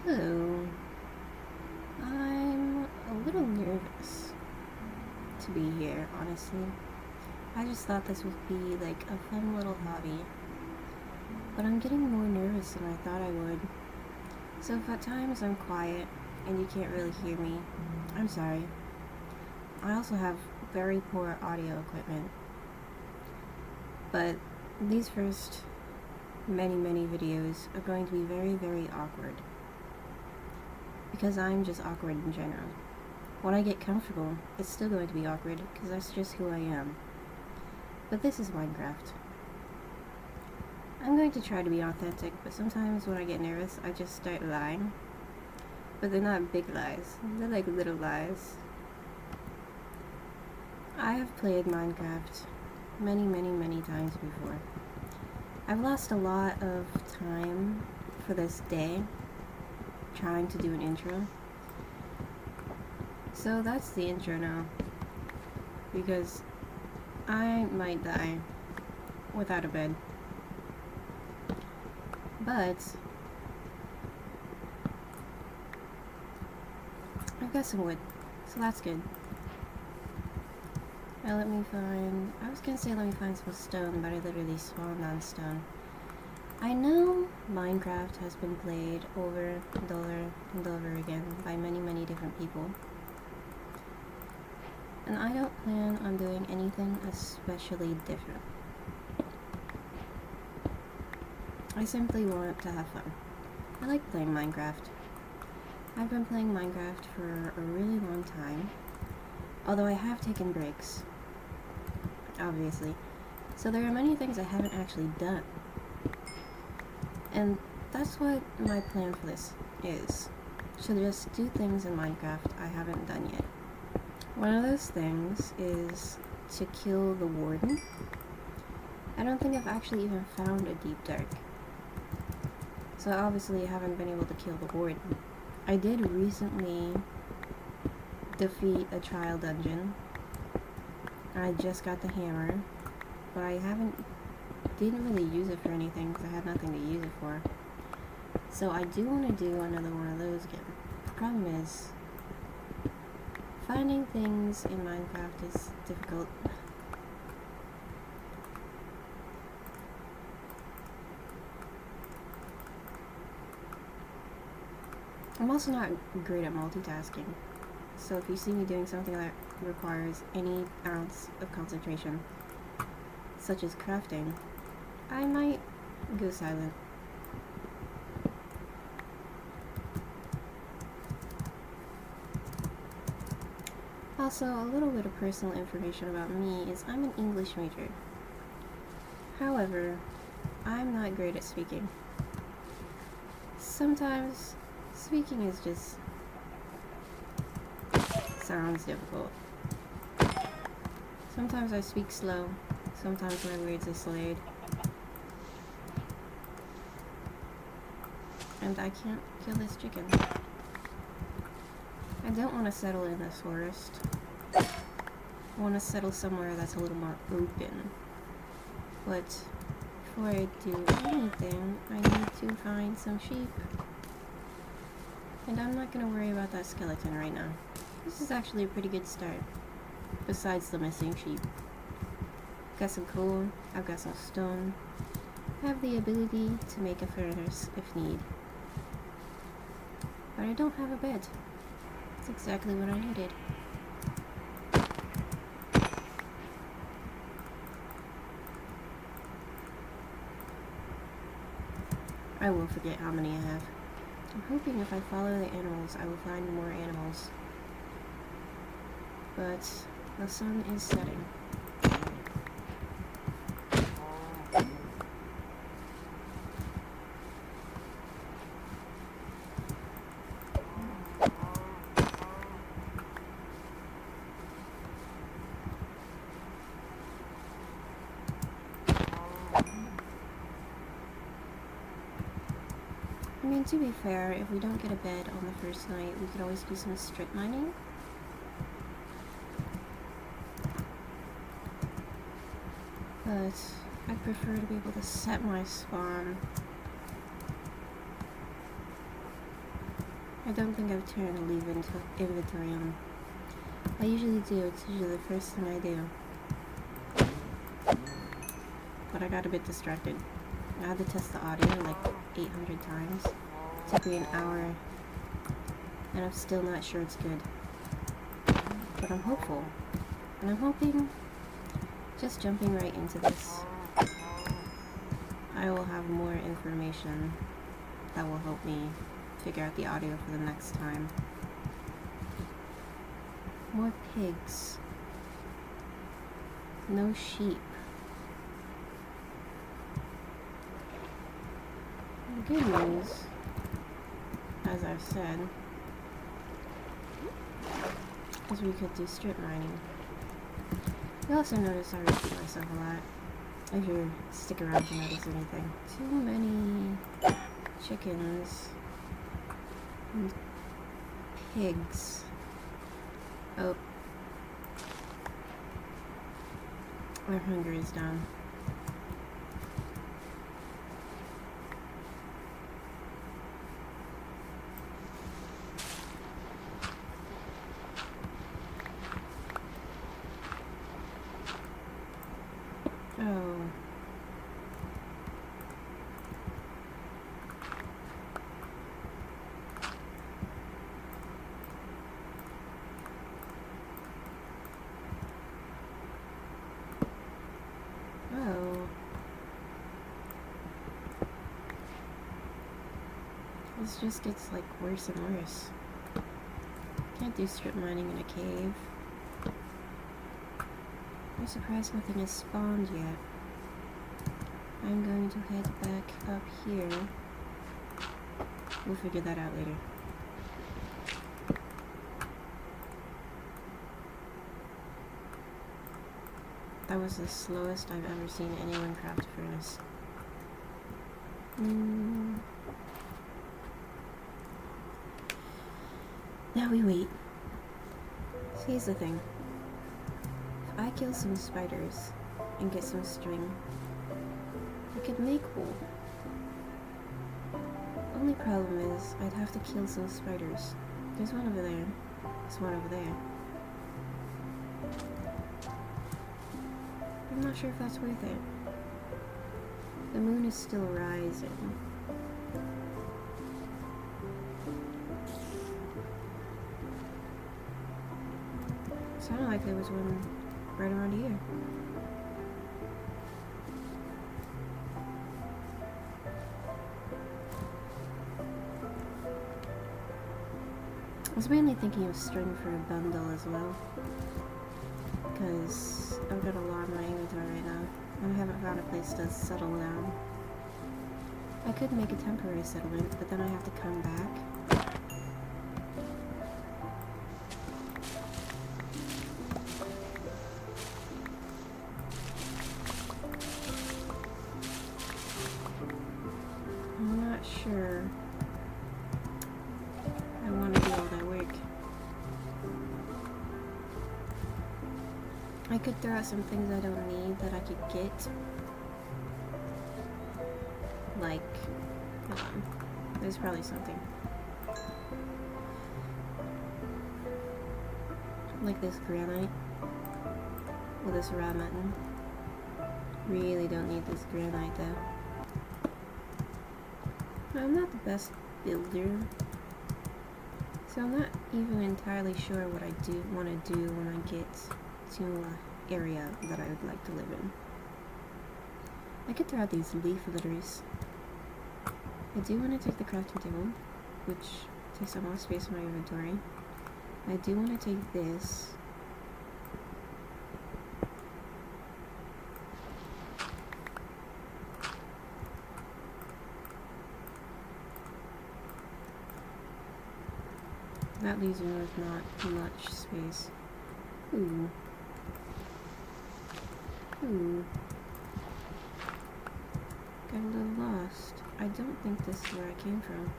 Hello. I'm a little nervous to be here, honestly. I just thought this would be like a fun little hobby, but I'm getting more nervous than I thought I would. So if at times I'm quiet and you can't really hear me, I'm sorry. I also have very poor audio equipment, but these first many videos are going to be very awkward because I'm just awkward in general. When I get comfortable, it's still going to be awkward because that's just who I am. But this is Minecraft. I'm going to try to be authentic, but sometimes when I get nervous, I just start lying. But they're not big lies, they're like little lies. I have played Minecraft many times before. I've lost a lot of time for this day trying to do an intro. So that's the intro now, because I might die without a bed. But I've got some wood, so that's good. Now let me find, I was gonna say let me find some stone, but I literally spawned on stone. I know Minecraft has been played over and over again by many different people. And I don't plan on doing anything especially different. I simply want to have fun. I like playing Minecraft. I've been playing Minecraft for a really long time, although I have taken breaks, obviously. So there are many things I haven't actually done. And that's what my plan for this is. To just do things in Minecraft I haven't done yet. One of those things is to kill the warden. I don't think I've actually even found a deep dark. So obviously I haven't been able to kill the warden. I did recently defeat a trial dungeon. I just got the hammer, but I didn't really use it for anything because I had nothing to use it for. So I do want to do another one of those again. The problem is, finding things in Minecraft is difficult. I'm also not great at multitasking, so if you see me doing something that requires any ounce of concentration, such as crafting, I might go silent. Also, a little bit of personal information about me is I'm an English major. However, I'm not great at speaking. Sometimes speaking is just sounds difficult. Sometimes I speak slow, sometimes my words are slurred. And I can't kill this chicken. I don't want to settle in this forest. I want to settle somewhere that's a little more open. But before I do anything, I need to find some sheep. And I'm not going to worry about that skeleton right now. This is actually a pretty good start, besides the missing sheep. Got some coal, I've got some stone. I have the ability to make a furnace if need. But I don't have a bed. That's exactly what I needed. I will forget how many I have. I'm hoping if I follow the animals, I will find more animals. But the sun is setting. I mean, to be fair, if we don't get a bed on the first night, we could always do some strip mining. But I'd prefer to be able to set my spawn I don't think I've turned leave into inventory on. I usually do, it's usually the first thing I do. But I got a bit distracted. I had to test the audio like 800 times. It took me an hour, and I'm still not sure it's good. But I'm hopeful. And I'm hoping, just jumping right into this, I will have more information that will help me figure out the audio for the next time. More pigs. No sheep. The good news, as I've said, is we could do strip mining. You also notice I repeat myself a lot. If you stick around to notice anything. Too many chickens and pigs. Oh. Our hunger is down. Oh. Oh. This just gets like worse and worse. Can't do strip mining in a cave. I'm surprised nothing has spawned yet. I'm going to head back up here. We'll figure that out later. That was the slowest I've ever seen anyone craft a furnace. Now we wait. So here's the thing. If I kill some spiders and get some string, I could make wool. Only problem is I'd have to kill some spiders. There's one over there. There's one over there. I'm not sure if that's worth it. The moon is still rising. Sounded like there was one right around here. I was mainly thinking of string for a bundle as well, because I've got a lot in my inventory right now, and I haven't found a place to settle down. I could make a temporary settlement, but then I have to come back. I'm not sure I want to do all that work. I could throw out some things I don't need that I could get. Like, hold on. There's probably something. Like this granite. Or this raw mutton. Really don't need this granite though. I'm not the best builder. So I'm not even entirely sure what I do want to do when I get to an area that I would like to live in. I could throw out these leaf litters. I do want to take the crafting table, which takes up more space in my inventory. I do want to take this. That leaves me with not much space. Ooh. Ooh. Got a little lost. I don't think this is where I came from.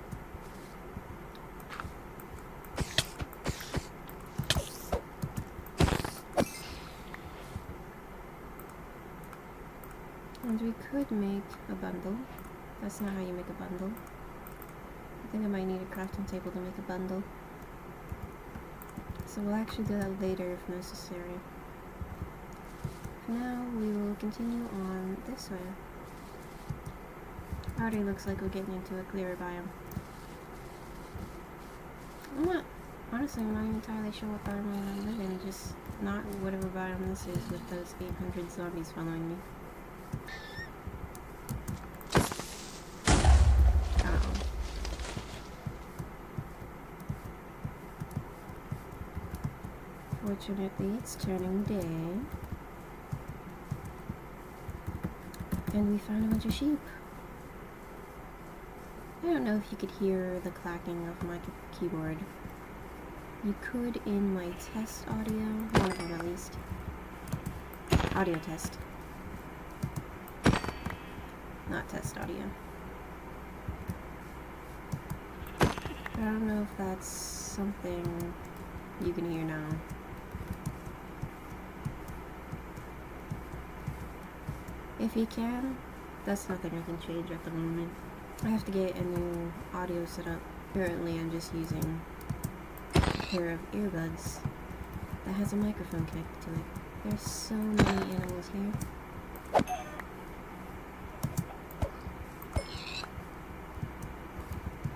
And we could make a bundle. That's not how you make a bundle. I think I might need a crafting table to make a bundle. So we'll actually do that later if necessary. For now, we will continue on this way. Already looks like we're getting into a clearer biome. Honestly, I'm not even entirely sure what biome I live in, just not whatever biome this is with those 800 zombies following me. Fortunately, it's turning day. And we found a bunch of sheep. I don't know if you could hear the clacking of my keyboard. You could in my test audio, one of them at least. Audio test. Not test audio. I don't know if that's something you can hear now. If you can, that's nothing I can change at the moment. I have to get a new audio set up. Currently I'm just using a pair of earbuds that has a microphone connected to it. There's so many animals here.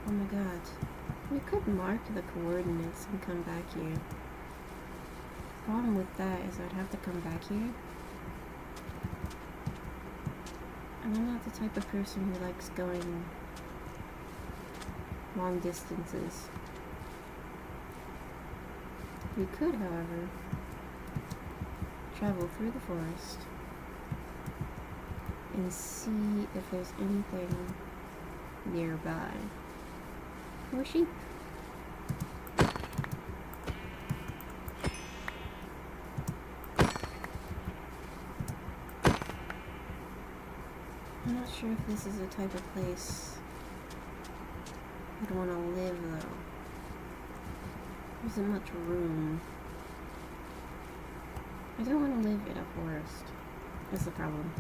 Oh my god. We could mark the coordinates and come back here. The problem with that is I'd have to come back here. And I'm not the type of person who likes going long distances. We could, however, travel through the forest and see if there's anything nearby. More sheep. I'm not sure if this is the type of place I'd want to live, though. There isn't much room. I don't want to live in a forest. That's the problem.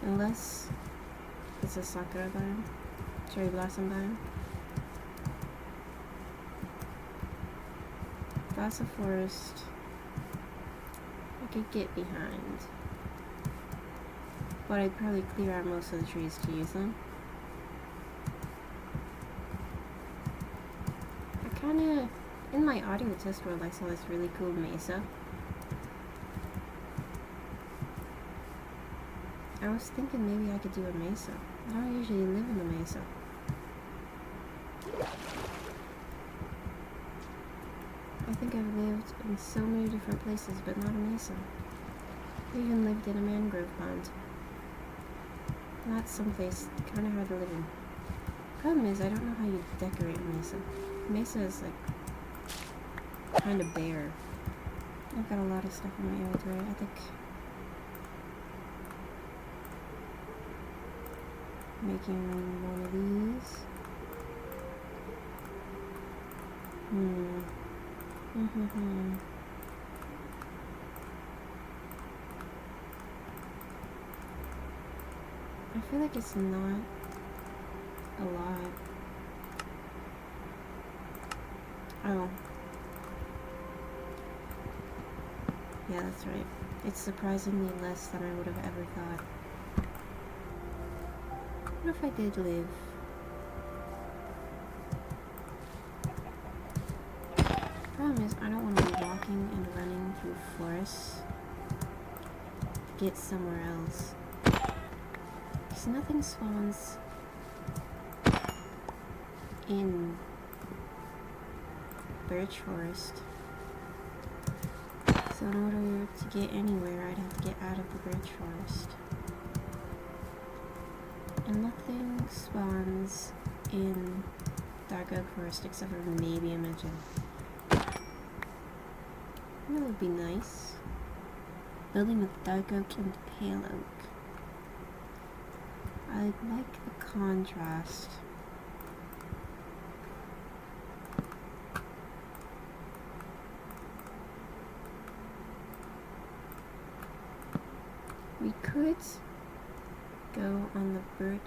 Unless it's a sakura biome, cherry blossom biome. If that's a forest, I could get behind. But I'd probably clear out most of the trees to use them. I kinda, in my audio test world, I saw this really cool mesa. I was thinking maybe I could do a mesa. I don't usually live in the mesa. I think I've lived in so many different places, but not a mesa. I even lived in a mangrove pond. That's someplace kind of hard to live in. Problem is, I don't know how you decorate a mesa. Mesa is like kind of bare. I've got a lot of stuff in my inventory. I think making one of these. I feel like it's not a lot. Oh. Yeah, that's right. It's surprisingly less than I would have ever thought. What if I did live? Problem is, I don't want to be walking and running through forests to get somewhere else. Because nothing spawns in birch forest. So in order to get anywhere, I'd have to get out of the birch forest. And nothing spawns in dark oak forest except for maybe a mention. That would be nice. Building with dark oak and pale oak. I like the contrast. We could go on the birch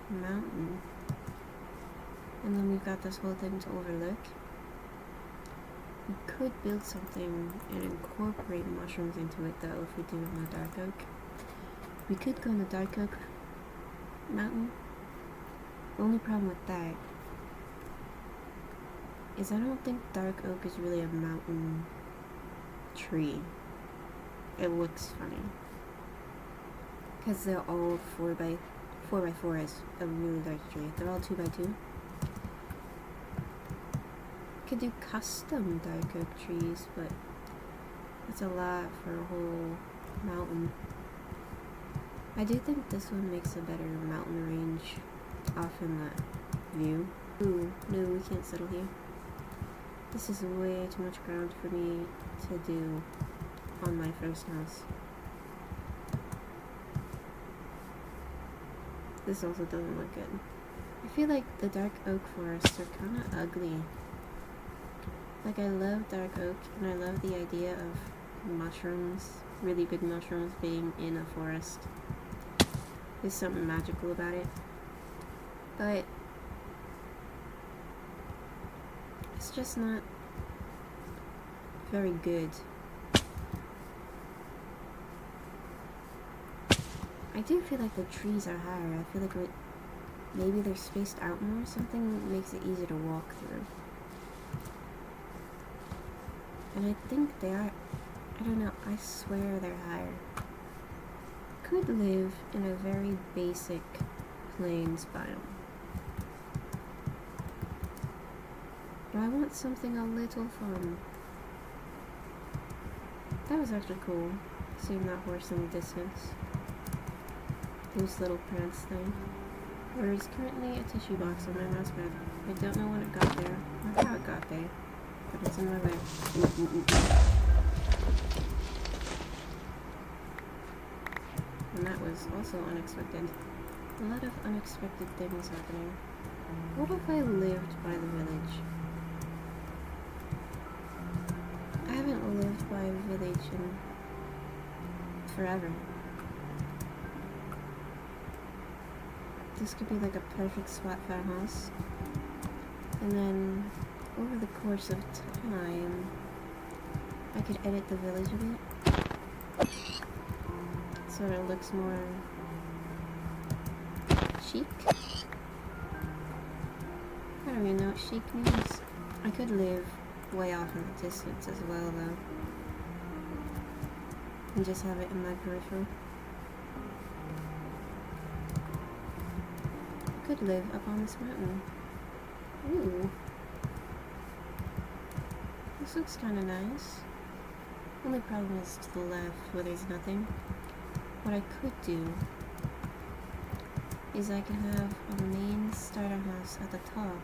mountain And then we've got this whole thing to overlook. We could build something and incorporate mushrooms into it though if we do it on the dark oak. We could go on the dark oak mountain. The only problem with that is I don't think dark oak is really a mountain tree. It looks funny. Because they're all 4x4 is a really large tree. They're all 2x2. Could do custom dark oak trees, but that's a lot for a whole mountain. I do think this one makes a better mountain range off in the view. Ooh, no, we can't settle here. This is way too much ground for me to do on my first house. This also doesn't look good. I feel like the dark oak forests are kind of ugly. Like, I love dark oak, and I love the idea of mushrooms, really big mushrooms, being in a forest. There's something magical about it. But it's just not very good. I do feel like the trees are higher. I feel like maybe they're spaced out more. Something makes it easier to walk through. And I think they are, I don't know, I swear they're higher. Could live in a very basic plains biome. But I want something a little fun. That was actually cool, seeing that horse in the distance. Loose little prance thing. There is currently a tissue box on my mouse pad. I don't know when it got there, or how it got there, but it's in my way. And that was also unexpected. A lot of unexpected things happening. What if I lived by the village? I haven't lived by a village in forever. This could be like a perfect spot for a house. And then, over the course of time, I could edit the village a bit. So it looks more chic. I don't even know what chic means. I could live way off in the distance as well though. And just have it in my peripheral. I could live up on this mountain. Ooh. This looks kinda nice. Only problem is to the left where there's nothing. What I could do is I could have a main starter house at the top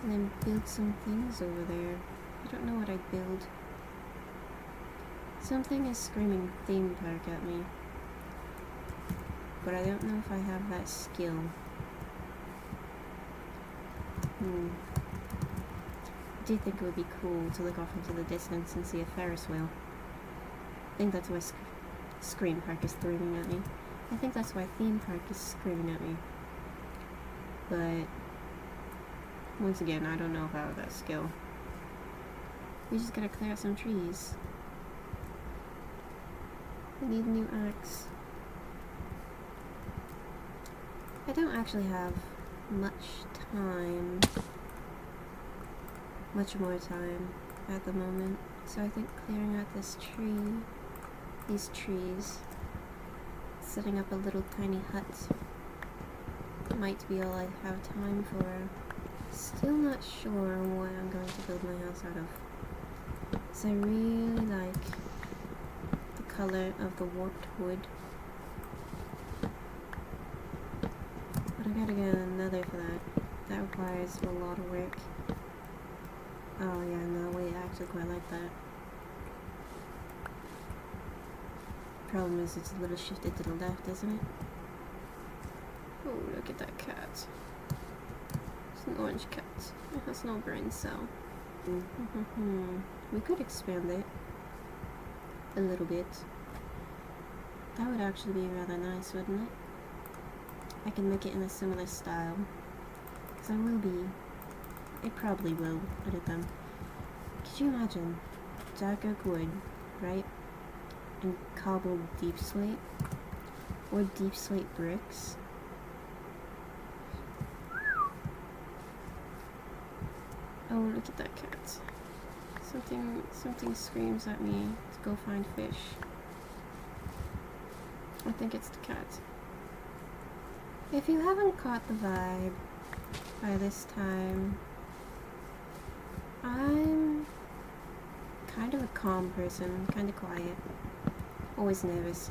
and then build some things over there. I don't know what I'd build. Something is screaming theme park at me, but I don't know if I have that skill. I do think it would be cool to look off into the distance and see a Ferris wheel. I think that's why Scream Park is screaming at me. I think that's why Theme Park is screaming at me. But once again, I don't know if I have that skill. We just gotta clear out some trees. I need a new axe. I don't actually have much more time at the moment, so I think clearing out these trees, setting up a little tiny hut might be all I have time for. Still not sure what I'm going to build my house out of, so I really like the color of the warped wood. But I gotta get another for that. That requires a lot of work. Oh yeah, no, wait, I actually quite like that. Problem is, it's a little shifted to the left, isn't it? Oh, look at that cat. It's an orange cat. It has no brain cell. We could expand it a little bit. That would actually be rather nice, wouldn't it? I can make it in a similar style. Because I probably will edit them. Could you imagine dark oak wood, right? And cobbled deep slate? Or deep slate bricks? Oh, look at that cat. Something screams at me to go find fish. I think it's the cat. If you haven't caught the vibe by this time, I'm kind of a calm person, kind of quiet, always nervous.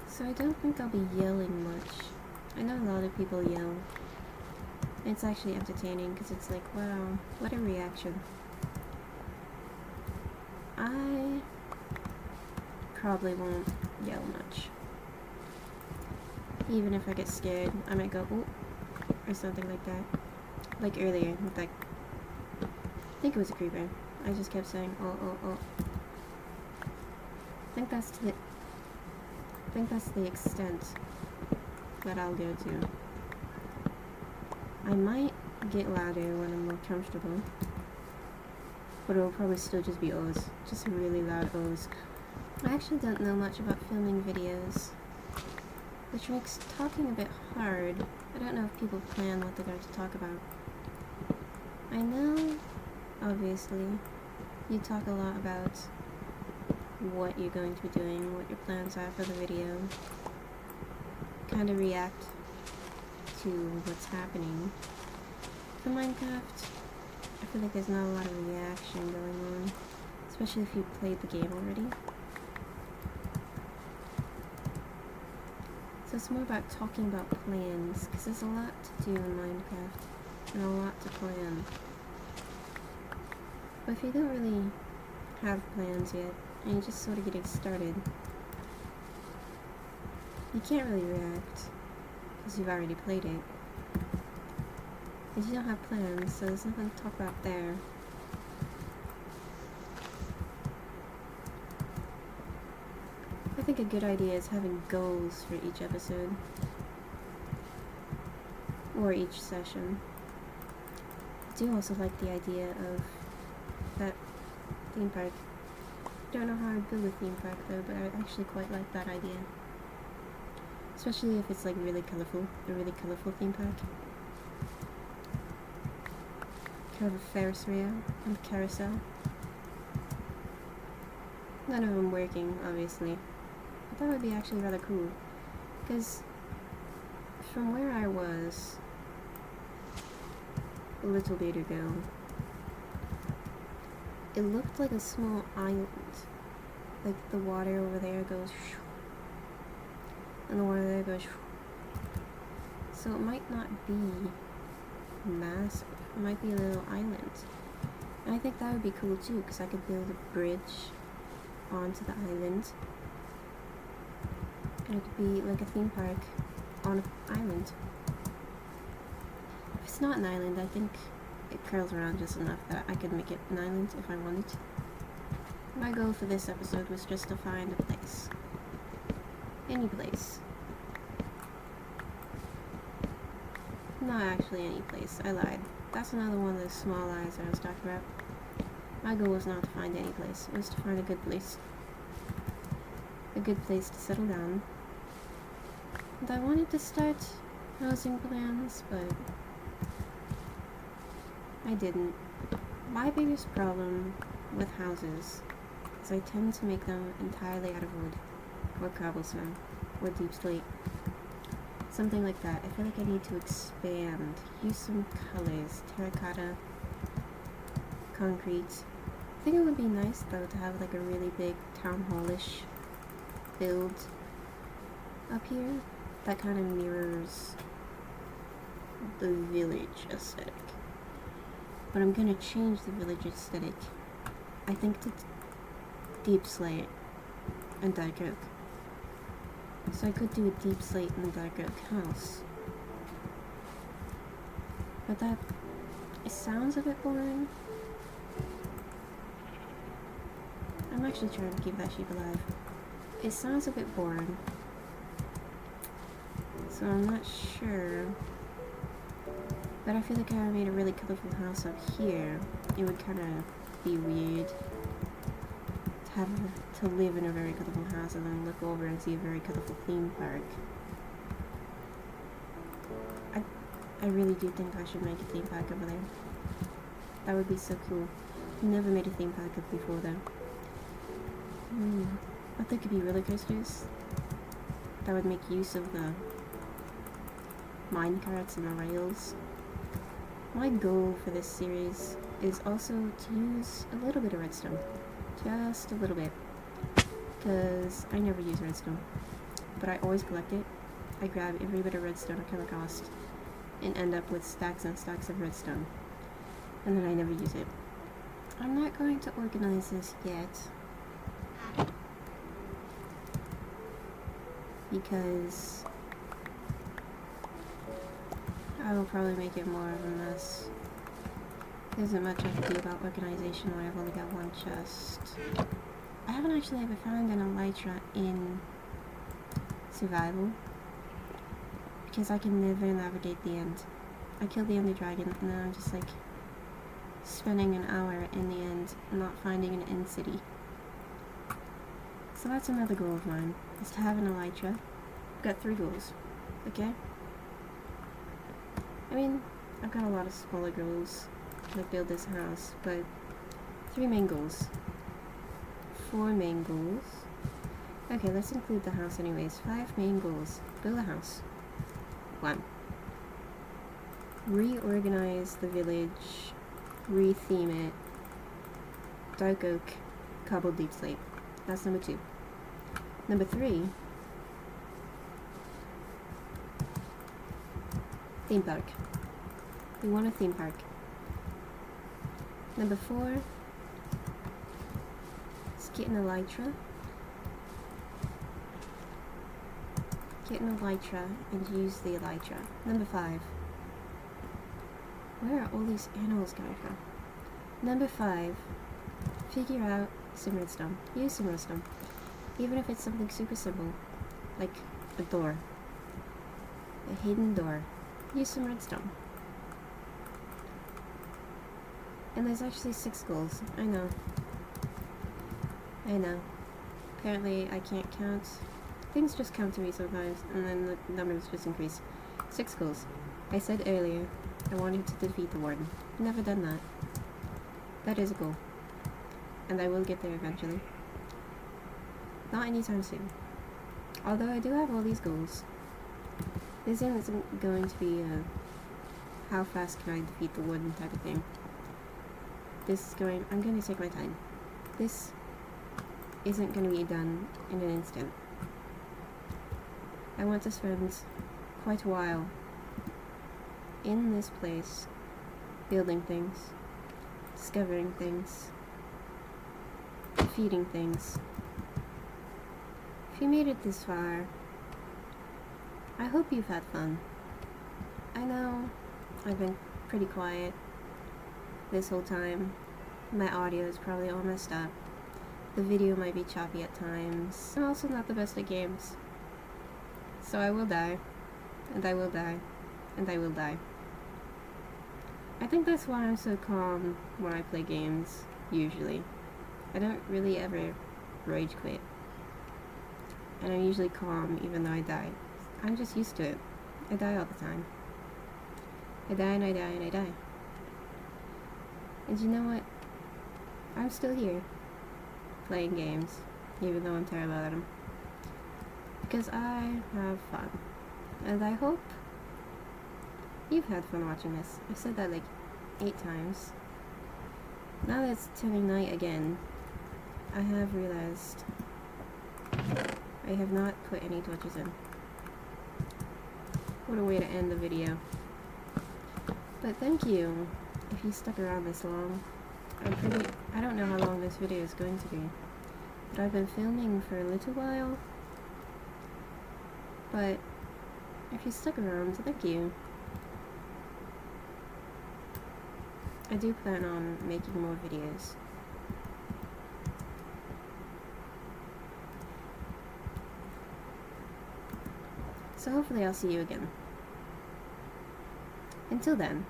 So I don't think I'll be yelling much. I know a lot of people yell. It's actually entertaining because it's like, wow, what a reaction. I probably won't yell much. Even if I get scared, I might go, ooh, or something like that. Like earlier, with that, I think it was a creeper. I just kept saying, oh, oh, oh. I think that's the extent that I'll go to. I might get louder when I'm more comfortable, but it'll probably still just be O's, just really loud O's. I actually don't know much about filming videos, which makes talking a bit hard. I don't know if people plan what they're going to talk about. I know, obviously, you talk a lot about what you're going to be doing, what your plans are for the video, kind of react to what's happening. For Minecraft, I feel like there's not a lot of reaction going on, especially if you've played the game already. So it's more about talking about plans, because there's a lot to do in Minecraft, and a lot to plan. But if you don't really have plans yet, and you're just sort of getting started, you can't really react, because you've already played it. And you don't have plans, so there's nothing to talk about there. I think a good idea is having goals for each episode, or each session. I do also like the idea of that theme park. Don't know how I'd build a theme park though, but I actually quite like that idea. Especially if it's like really colorful, a really colorful theme park. Kind of a Ferris wheel and a carousel. None of them working, obviously. But that would be actually rather cool. Because from where I was a little bit ago, it looked like a small island. Like the water over there goes shoo, and the water there goes shoo. So it might not be massive. It might be a little island. And I think that would be cool too, because I could build a bridge onto the island. And it could be like a theme park on an island. If it's not an island, I think it curls around just enough that I could make it an island if I wanted. My goal for this episode was just to find a place. Any place. Not actually any place, I lied. That's another one of those small lies that I was talking about. My goal was not to find any place, it was to find a good place. A good place to settle down. And I wanted to start housing plans, but I didn't. My biggest problem with houses is I tend to make them entirely out of wood, or cobblestone, or deep slate. Something like that. I feel like I need to expand, use some colors, terracotta, concrete. I think it would be nice though to have like a really big town hall-ish build up here that kind of mirrors the village aesthetic. But I'm gonna change the village aesthetic, I think, to deep slate and dark oak. So I could do a deep slate and dark oak house. But that, it sounds a bit boring. I'm actually trying to keep that sheep alive. It sounds a bit boring. So I'm not sure. But I feel like if I made a really colorful house up here, it would kind of be weird to live in a very colorful house and then look over and see a very colorful theme park. I really do think I should make a theme park over there. That would be so cool. Never made a theme park up before though. But there could be roller coasters that would make use of the minecarts and the rails. My goal for this series is also to use a little bit of redstone. Just a little bit. Because I never use redstone. But I always collect it. I grab every bit of redstone I come across and end up with stacks and stacks of redstone. And then I never use it. I'm not going to organize this yet. Because I will probably make it more of a mess. There isn't much I can do about organization when I've only got one chest. I haven't actually ever found an elytra in survival. Because I can never navigate the end. I kill the ender dragon and then I'm just like spending an hour in the end not finding an end city. So that's another goal of mine, is to have an elytra. I've got 3 goals, okay? I mean, I've got a lot of smaller goals, like build this house, but 3 main goals. 4 main goals. Okay, let's include the house anyways. 5 main goals. Build a house. 1. Reorganize the village, retheme it, dark oak, cobbled deep slate. That's number 2. Number 3, theme park. We want a theme park. Number 4, let's get an elytra. Get an elytra and use the elytra. Number 5. Where are all these animals coming from? Number 5. Figure out some redstone. Use some redstone. Even if it's something super simple. Like a door. A hidden door. Use some redstone. And there's actually 6 goals. I know. Apparently I can't count. Things just come to me sometimes, and then the numbers just increase. 6 goals. I said earlier, I wanted to defeat the warden. Never done that. That is a goal. And I will get there eventually. Not anytime soon. Although I do have all these goals. This isn't going to be a how fast can I defeat the warden type of thing. I'm going to take my time. This isn't going to be done in an instant. I want to spend quite a while in this place, building things, discovering things, defeating things. If you made it this far, I hope you've had fun. I know I've been pretty quiet this whole time. My audio is probably all messed up. The video might be choppy at times. I'm also not the best at games. So I will die, and I will die, and I will die. I think that's why I'm so calm when I play games, usually. I don't really ever rage quit. And I'm usually calm even though I die. I'm just used to it. I die all the time. I die and I die and I die. And you know what? I'm still here, playing games, even though I'm terrible at them. Because I have fun. And I hope you've had fun watching this. I've said that like 8 times. Now that it's turning night again, I have realized I have not put any torches in. What a way to end the video. But thank you if you stuck around this long. I don't know how long this video is going to be, but I've been filming for a little while. But if you stuck around, thank you. I do plan on making more videos. So So hopefully I'll see you again. Until then,